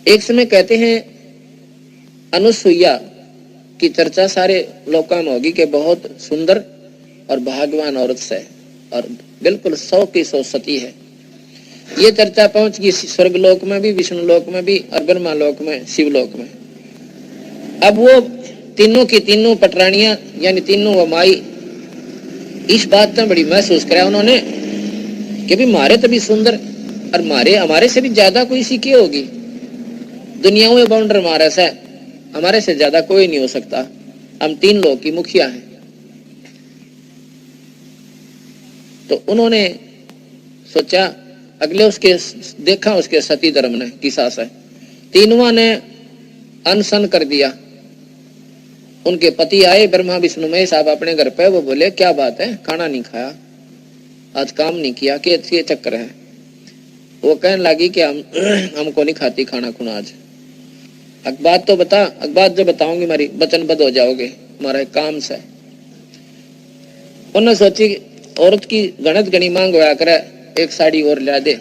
एक समय कहते हैं अनुसुईया की चर्चा सारे लोकों में होगी कि बहुत सुंदर और भाग्यवान औरत है और बिल्कुल 100 की 100 सती है। ये चर्चा पहुंच गई स्वर्गलोक में भी, विष्णु लोक में भी और ब्रह्मा लोक में, शिवलोक में। अब वो तीनों की तीनों पटरानियां यानी तीनों वो माई इस बात में बड़ी महसूस करा उन्होंने कि भी मारे तो भी सुंदर और हमारे से भी ज्यादा कोई सी क्या होगी दुनिया में बाउंडर मारे से हमारे से ज्यादा कोई नहीं हो सकता। हम 3 लोग की मुखिया हैं। तो उन्होंने सोचा अगले उसके देखा उसके सती धर्म ने की सास है। तीनों ने अनशन कर दिया। उनके पति आए ब्रह्मा विष्णु महेश साहब अपने घर पे। वो बोले क्या बात है, खाना नहीं खाया, आज काम नहीं किया, के चक्कर है। वो कहने लगी कि हमको नहीं खाती खाना खुना आज। बात तो बता, बात जो बताऊंगी हमारी वचनबद्ध हो जाओगे, हमारा काम से। उन्होंने सोची औरत की गणत गणी मांग होया करे, एक साड़ी और ला दे,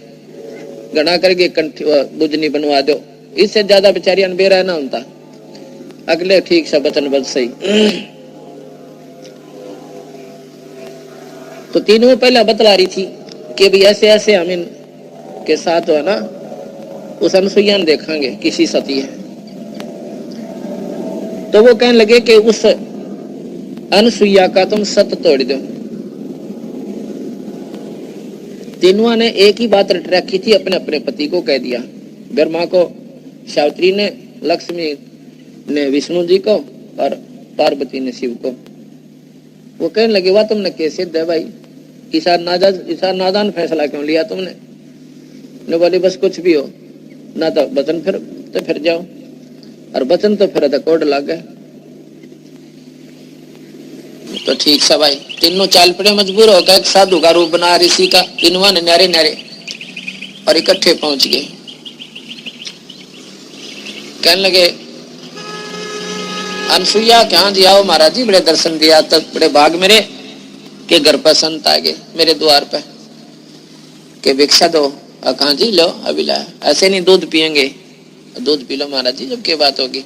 गणा करके बुजनी बनवा दो, इससे ज्यादा बेचारी अनबेरा ना होता। अगले ठीक से वचनबद्ध सही। तो तीनों पहला बतला रही थी कि भी ऐसे ऐसे हम इनके साथ है ना उस अनुसुईया ने देखेंगे किसी सती है। तो वो कहने लगे कि उस अनुसुईया का तुम सत तोड़ दो। तीनों ने एक ही बात रट रखी थी, अपने अपने पति को कह दिया। ब्रह्मा को सावित्री ने, लक्ष्मी ने विष्णु जी को और पार्वती ने शिव को। वो कहने लगे वाह तुमने कैसे दे भाई, इसा नादान फैसला क्यों लिया तुमने? ने बोली बस कुछ भी हो ना तो वचन फिर जाओ, और वचन तो फिर कोड लग गए। तो ठीक सा भाई तीनों चाल पड़े मजबूर होकर एक साधु का रूप बना ऋषि का। तीनों ने न्यारे न्यारे और इकट्ठे पहुंच गए। कहने लगे अनसुईया क्या जी आओ महाराज जी, बड़े दर्शन दिया, तब बड़े भाग मेरे के घर पर संत आ गए मेरे द्वार पे के भिक्षा दो। कहा जी लो अभी ला, ऐसे नहीं दूध पियेंगे, दूध पी लो महाराज जी, जब क्या बात होगी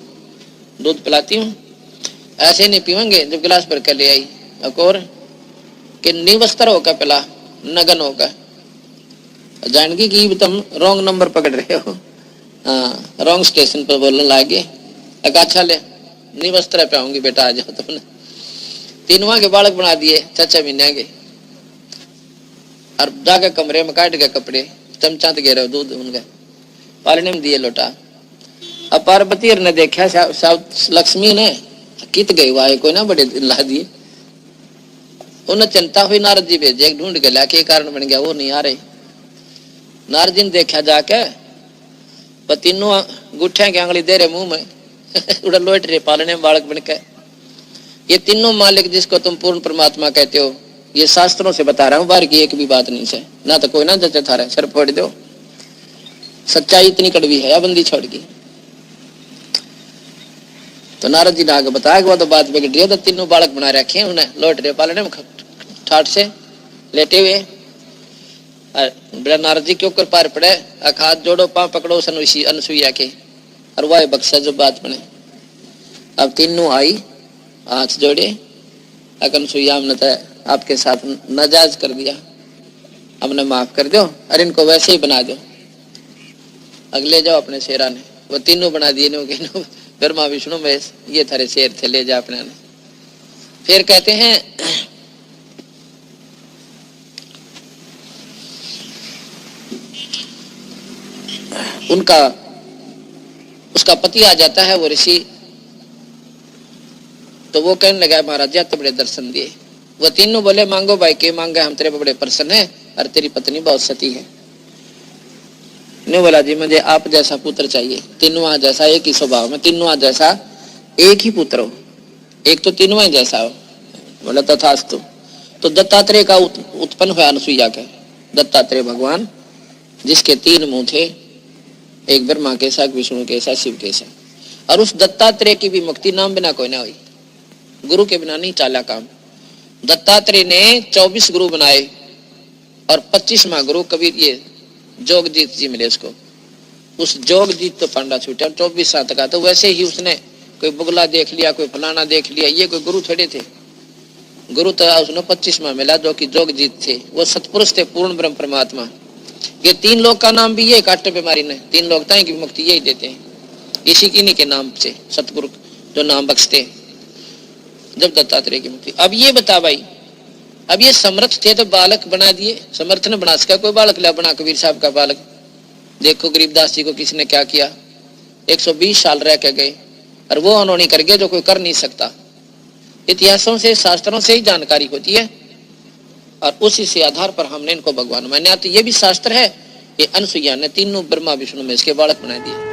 दूध पिलाती हूँ, ऐसे नहीं पीवेंगे। जब गिलास भर कर ले आई और कि निवस्त्र होकर पिला, नगन होकर। जानकी कि तुम रॉन्ग नंबर पकड़ रहे हो, हाँ रॉन्ग स्टेशन पर बोलने लागे। अच्छा ले निवस्त्र पे आऊंगी बेटा, आ जाओ तुमने। तीनों के बालक बना दिए 6 महीने के, और जाके कमरे में काट के कपड़े चमचा गे रहे दूध उनके पालने में दिए लोटा। अब पार्वती ने देखा लक्ष्मी ने कित गई वाहे कोई ना बड़े ला दिए। उन्हें चिंता हुई, नारद जी भेजे ढूंढ के ला के कारण बन गया, वो नहीं आ रहे। नारद जी ने देखा जाके तीनों गुठिया की आंगली दे रहे मुंह में उड़ा लोट रहे पालने में बालक बनकर। ये तीनों मालिक जिसको तुम पूर्ण परमात्मा कहते हो, ये शास्त्रों से बता रहा हूँ, बाहर की एक भी बात नहीं से ना तो कोई ना जचे थारे सर फोड़ दो। सच्चाई इतनी कड़वी है, बंदी छोड़ गई। तो नारद जी ने आगे बताया कि वो तो बात बिगड़ रही है। तो तीनों बालक बना रखे हैं, उन्हें लौट रहे पालने में ठाट से लेटे हुए। नारद जी के ऊपर पार पड़े, हाथ जोड़ो पांव पकड़ो अनुसुईया के, और वह बख्शा जो बात बने। अब तीनों आई हाथ जोड़े, अनुसुईया हमने तो आपके साथ नाजायज कर दिया, हमने माफ कर दो और इनको वैसे ही बना दो। अगले जाओ अपने शेरा ने, वो तीनों बना दिए ब्रह्मा विष्णु महेश, ये थारे शेर थे, ले जा अपने ने। फिर कहते हैं उनका उसका पति आ जाता है वो ऋषि। तो वो कहने लगा महाराज जी तो बड़े दर्शन दिए। वो तीनों बोले मांगो भाई के मांगे, हम तेरे बड़े प्रसन्न है और तेरी पत्नी बहुत सती है। ने बोला जी मुझे आप जैसा पुत्र चाहिए, तीनों जैसा एक ही स्वभाव में, तीनों जैसा एक ही पुत्र हो, एक तो तीनों जैसा हो। बोला तथास्तु। तो दत्तात्रेय का उत्पन्न हुआ अनुसुईया के। दत्तात्रेय भगवान जिसके 3 मुंह थे, एक ब्रह्मा के साथ, विष्णु के साथ, शिव के साथ। और उस दत्तात्रेय की भी मुक्ति नाम बिना कोई ना हुई, गुरु के बिना नहीं चाला काम। दत्तात्रेय ने 24 गुरु बनाए और 25वां गुरु कबीर ये जोगजीत जी मिले उसको। उस जोग जीत तो पांडा छूटा 24 सात का। तो वैसे ही उसने कोई बुगला देख लिया, कोई फलाना देख लिया, ये कोई गुरु थोड़े थे। गुरु तो उसने 25वां मिला जो कि जोग जीत थे, वो सतपुरुष थे, पूर्ण ब्रह्म परमात्मा। ये 3 लोग का नाम भी ये काटे बीमारी ने 3 लोग ताई की मुक्ति यही देते हैं, इसी किन्हीं के नाम से सतपुरुष जो नाम बख्शते जब दत्तात्रेय की मुक्ति। अब ये बता भाई, अब ये समर्थ थे तो बालक बना दिए, समर्थ ने बना सका कोई बालक ला बना, कबीर साहब का बालक। देखो गरीबदास जी को किसने क्या किया, 120 साल रह के गए और वो उन्होंने कर गया जो कोई कर नहीं सकता। इतिहासों से शास्त्रों से ही जानकारी होती है और उसी से आधार पर हमने इनको भगवान माना। तो ये भी शास्त्र है कि अनसुईया ने तीनों ब्रह्मा विष्णु में इसके बालक बना दिए।